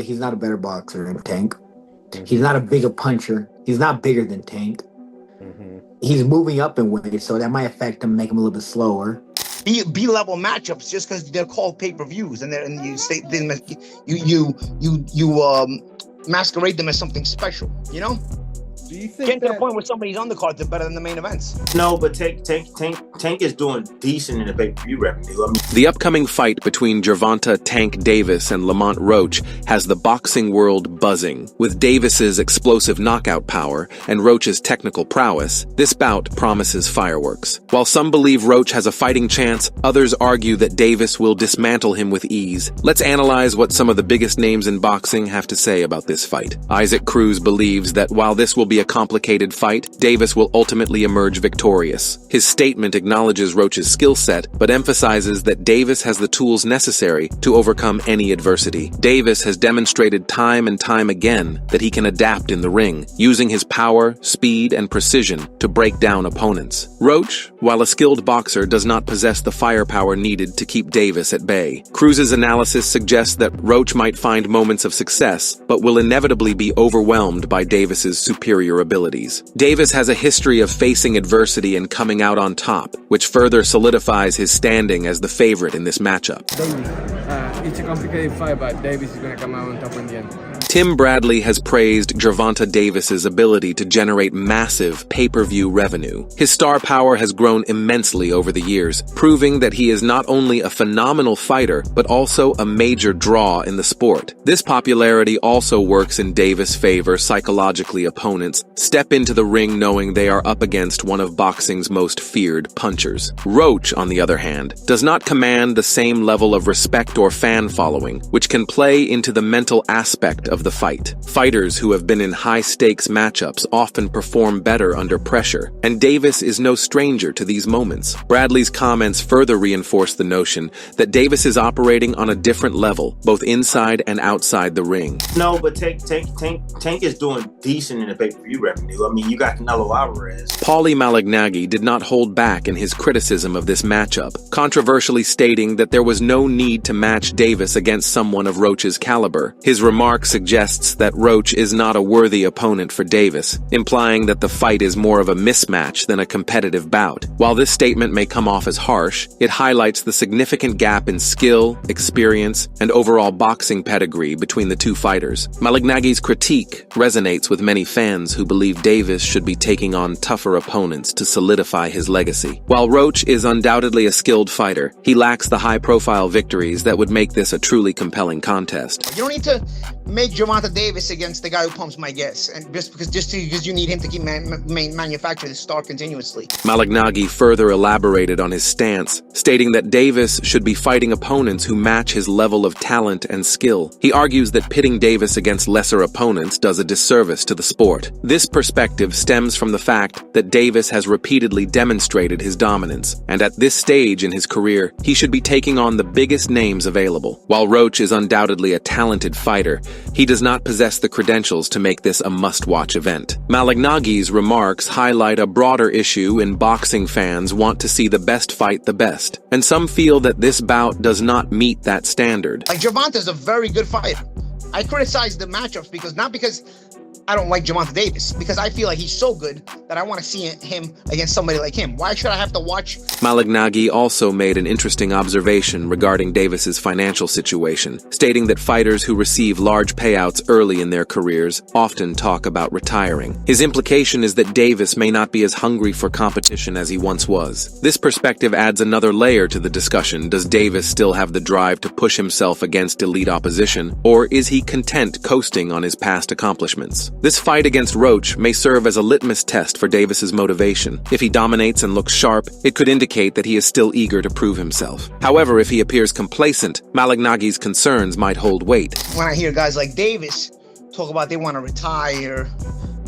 he's not a better boxer than Tank. He's not a bigger puncher. He's not bigger than Tank. He's moving up in weight, so that might affect him, make him a little bit slower. B-level matchups just because they're called pay-per-views and you say masquerade them as something special, you know? Do you think getting to the point where somebody's undercards are better than the main events? No, but Tank is doing decent in the pay-per-view revenue. I mean, the upcoming fight between Gervonta Tank Davis and Lamont Roach has the boxing world buzzing. With Davis's explosive knockout power and Roach's technical prowess, this bout promises fireworks. While some believe Roach has a fighting chance, others argue that Davis will dismantle him with ease. Let's analyze what some of the biggest names in boxing have to say about this fight. Isaac Cruz believes that while this will be a complicated fight, Davis will ultimately emerge victorious. His statement acknowledges Roach's skill set, but emphasizes that Davis has the tools necessary to overcome any adversity. Davis has demonstrated time and time again that he can adapt in the ring, using his power, speed, and precision to break down opponents. Roach, while a skilled boxer, does not possess the firepower needed to keep Davis at bay. Cruz's analysis suggests that Roach might find moments of success, but will inevitably be overwhelmed by Davis's superior abilities. Davis has a history of facing adversity and coming out on top, which further solidifies his standing as the favorite in this matchup. It's a complicated fight, but Davis is going to come out on top in the end. Tim Bradley has praised Gervonta Davis's ability to generate massive pay-per-view revenue. His star power has grown immensely over the years, proving that he is not only a phenomenal fighter, but also a major draw in the sport. This popularity also works in Davis' favor psychologically. Opponents step into the ring knowing they are up against one of boxing's most feared punchers. Roach, on the other hand, does not command the same level of respect or fan following, which can play into the mental aspect of the fight. Fighters who have been in high-stakes matchups often perform better under pressure, and Davis is no stranger to these moments. Bradley's comments further reinforce the notion that Davis is operating on a different level, both inside and outside the ring. no, but Tank is doing decent in the pay-per-view revenue. I mean, you got Canelo Alvarez. Paulie Malignaggi did not hold back in his criticism of this matchup, controversially stating that there was no need to match Davis against someone of Roach's caliber. His remark suggests that Roach is not a worthy opponent for Davis, implying that the fight is more of a mismatch than a competitive bout. While this statement may come off as harsh, it highlights the significant gap in skill, experience, and overall boxing pedigree between the two fighters. Malignaggi's critique resonates with many fans who believe Davis should be taking on tougher opponents to solidify his legacy. While Roach is undoubtedly a skilled fighter, he lacks the high-profile victories that would make this a truly compelling contest. You don't need to make Gervonta Davis against the guy who pumps my gas, and just because you need him to keep manufacturing his star continuously. Malignaggi further elaborated on his stance, stating that Davis should be fighting opponents who match his level of talent and skill. He argues that pitting Davis against lesser opponents does a disservice to the sport. This perspective stems from the fact that Davis has repeatedly demonstrated his dominance, and at this stage in his career, he should be taking on the biggest names available. While Roach is undoubtedly a talented fighter, he does not possess the credentials to make this a must-watch event. Malignaggi's remarks highlight a broader issue in boxing fans want to see the best fight the best, and some feel that this bout does not meet that standard. Like, Gervonta's a very good fighter. I criticize the matchups not because I don't like Gervonta Davis, because I feel like he's so good that I want to see him against somebody like him. Why should I have to watch? Malignaggi also made an interesting observation regarding Davis's financial situation, stating that fighters who receive large payouts early in their careers often talk about retiring. His implication is that Davis may not be as hungry for competition as he once was. This perspective adds another layer to the discussion. Does Davis still have the drive to push himself against elite opposition, or is he content coasting on his past accomplishments? This fight against Roach may serve as a litmus test for Davis's motivation. If he dominates and looks sharp, it could indicate that he is still eager to prove himself. However, if he appears complacent, Malignaggi's concerns might hold weight. When I hear guys like Davis talk about they want to retire,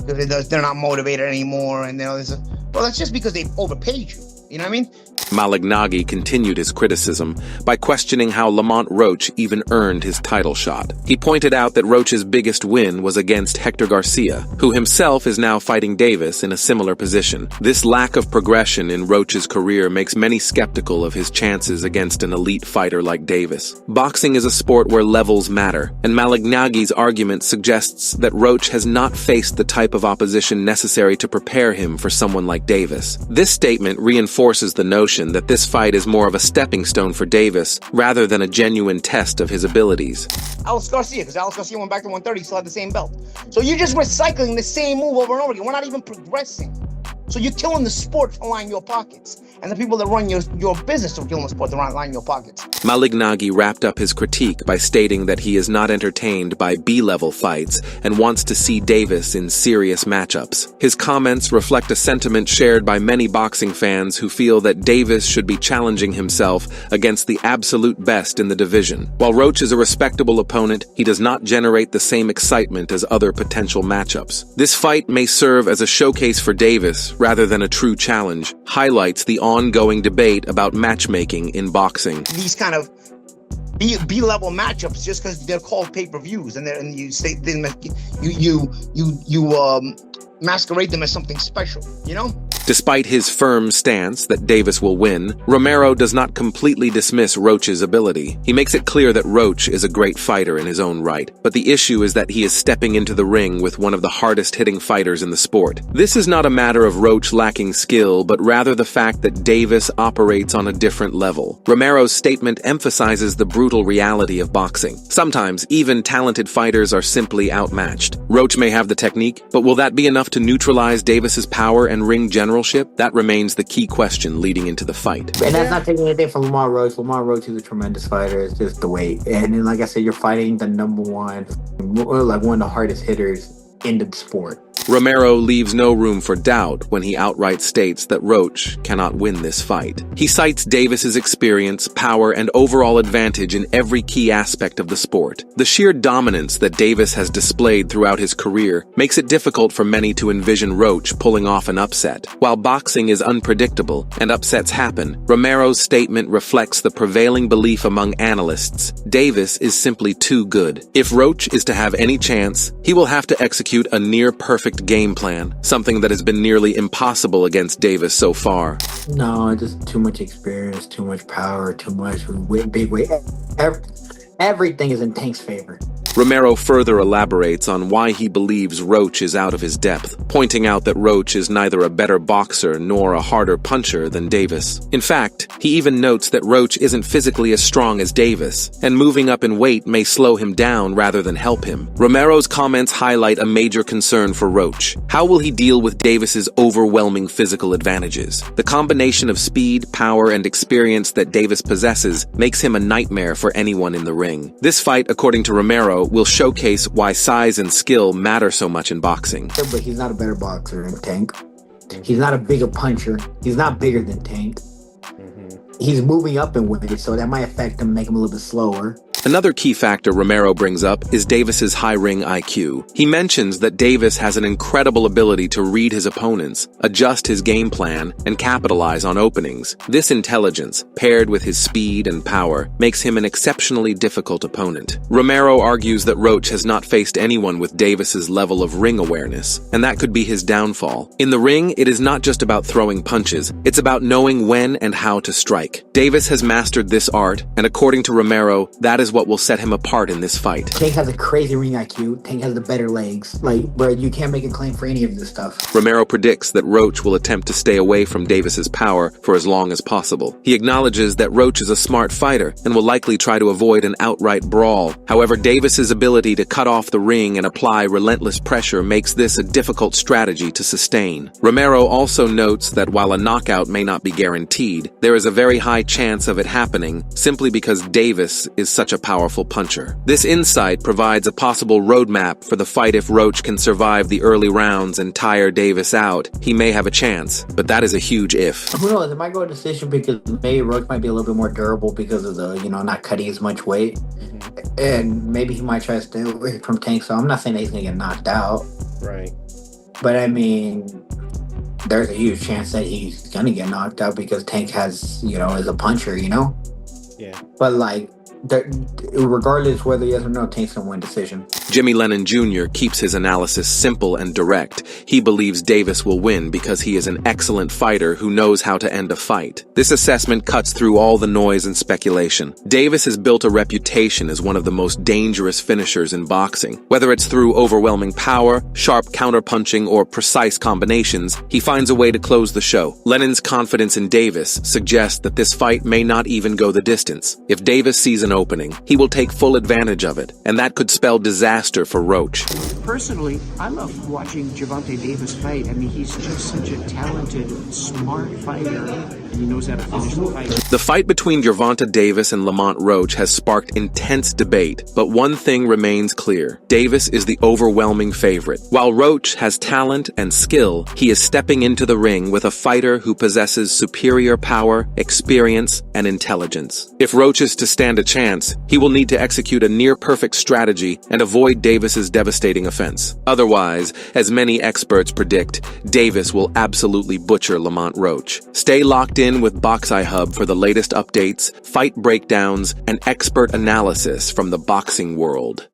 they're not motivated anymore, and well, that's just because they've overpaid you. You know what I mean? Malignaggi continued his criticism by questioning how Lamont Roach even earned his title shot. He pointed out that Roach's biggest win was against Hector Garcia, who himself is now fighting Davis in a similar position. This lack of progression in Roach's career makes many skeptical of his chances against an elite fighter like Davis. Boxing is a sport where levels matter, and Malignaggi's argument suggests that Roach has not faced the type of opposition necessary to prepare him for someone like Davis. This statement reinforces the notion that this fight is more of a stepping stone for Davis rather than a genuine test of his abilities. Alex Garcia, because Alex Garcia went back to 130, still had the same belt. So you're just recycling the same move over and over again. We're not even progressing. So you're killing the sport to line your pockets. And the people that run your business are killing the sport to line your pockets. Malignaggi wrapped up his critique by stating that he is not entertained by B-level fights and wants to see Davis in serious matchups. His comments reflect a sentiment shared by many boxing fans who feel that Davis should be challenging himself against the absolute best in the division. While Roach is a respectable opponent, he does not generate the same excitement as other potential matchups. This fight may serve as a showcase for Davis rather than a true challenge, highlights the ongoing debate about matchmaking in boxing. These kind of B-level matchups, just because they're called pay-per-views, and you say you masquerade them as something special, you know? Despite his firm stance that Davis will win, Romero does not completely dismiss Roach's ability. He makes it clear that Roach is a great fighter in his own right, but the issue is that he is stepping into the ring with one of the hardest-hitting fighters in the sport. This is not a matter of Roach lacking skill, but rather the fact that Davis operates on a different level. Romero's statement emphasizes the brutal reality of boxing. Sometimes, even talented fighters are simply outmatched. Roach may have the technique, but will that be enough to neutralize Davis's power and ring generalship? That remains the key question leading into the fight. And that's not taking anything from Lamont Roach. Lamont Roach is a tremendous fighter. It's just the weight. And then, like I said, you're fighting the number one, like one of the hardest hitters in the sport. Romero leaves no room for doubt when he outright states that Roach cannot win this fight. He cites Davis's experience, power, and overall advantage in every key aspect of the sport. The sheer dominance that Davis has displayed throughout his career makes it difficult for many to envision Roach pulling off an upset. While boxing is unpredictable and upsets happen, Romero's statement reflects the prevailing belief among analysts: Davis is simply too good. If Roach is to have any chance, he will have to execute a near-perfect game plan, something that has been nearly impossible against Davis so far. No, just too much experience, too much power, too much big weight. Everything is in Tank's favor. Romero further elaborates on why he believes Roach is out of his depth, pointing out that Roach is neither a better boxer nor a harder puncher than Davis. In fact, he even notes that Roach isn't physically as strong as Davis, and moving up in weight may slow him down rather than help him. Romero's comments highlight a major concern for Roach. How will he deal with Davis's overwhelming physical advantages? The combination of speed, power, and experience that Davis possesses makes him a nightmare for anyone in the ring. This fight, according to Romero, will showcase why size and skill matter so much in boxing. But he's not a better boxer than Tank. He's not a bigger puncher. He's not bigger than Tank. He's moving up in weight, so that might affect him, make him a little bit slower. Another key factor Romero brings up is Davis's high ring IQ. He mentions that Davis has an incredible ability to read his opponents, adjust his game plan, and capitalize on openings. This intelligence, paired with his speed and power, makes him an exceptionally difficult opponent. Romero argues that Roach has not faced anyone with Davis's level of ring awareness, and that could be his downfall. In the ring, it is not just about throwing punches, it's about knowing when and how to strike. Davis has mastered this art, and according to Romero, that is what will set him apart in this fight. Tank has a crazy ring IQ. Tank has the better legs. But you can't make a claim for any of this stuff. Romero predicts that Roach will attempt to stay away from Davis's power for as long as possible. He acknowledges that Roach is a smart fighter and will likely try to avoid an outright brawl. However, Davis's ability to cut off the ring and apply relentless pressure makes this a difficult strategy to sustain. Romero also notes that while a knockout may not be guaranteed, there is a very high chance of it happening simply because Davis is such a powerful puncher. This insight provides a possible roadmap for the fight. If Roach can survive the early rounds and tire Davis out, he may have a chance, but that is a huge if. Who knows? It might go a decision because maybe Roach might be a little bit more durable because of the, not cutting as much weight. And maybe he might try to stay away from Tank, so I'm not saying that he's going to get knocked out. Right. But I mean, there's a huge chance that he's gonna get knocked out because Tank has, is a puncher, Yeah. But like, regardless whether yes or no, Tank's gonna win decision. Jimmy Lennon Jr. keeps his analysis simple and direct. He believes Davis will win because he is an excellent fighter who knows how to end a fight. This assessment cuts through all the noise and speculation. Davis has built a reputation as one of the most dangerous finishers in boxing. Whether it's through overwhelming power, sharp counterpunching, or precise combinations, he finds a way to close the show. Lennon's confidence in Davis suggests that this fight may not even go the distance. If Davis sees an opening, he will take full advantage of it, and that could spell disaster for Roach. Personally, I love watching Gervonta Davis fight. I mean, he's just such a talented, smart fighter, and he knows how to finish the fight. The fight between Gervonta Davis and Lamont Roach has sparked intense debate, but one thing remains clear. Davis is the overwhelming favorite. While Roach has talent and skill, he is stepping into the ring with a fighter who possesses superior power, experience, and intelligence. If Roach is to stand a chance, he will need to execute a near-perfect strategy and avoid Davis's devastating offense. Otherwise, as many experts predict, Davis will absolutely butcher Lamont Roach. Stay locked in with Box Eye Hub for the latest updates, fight breakdowns, and expert analysis from the boxing world.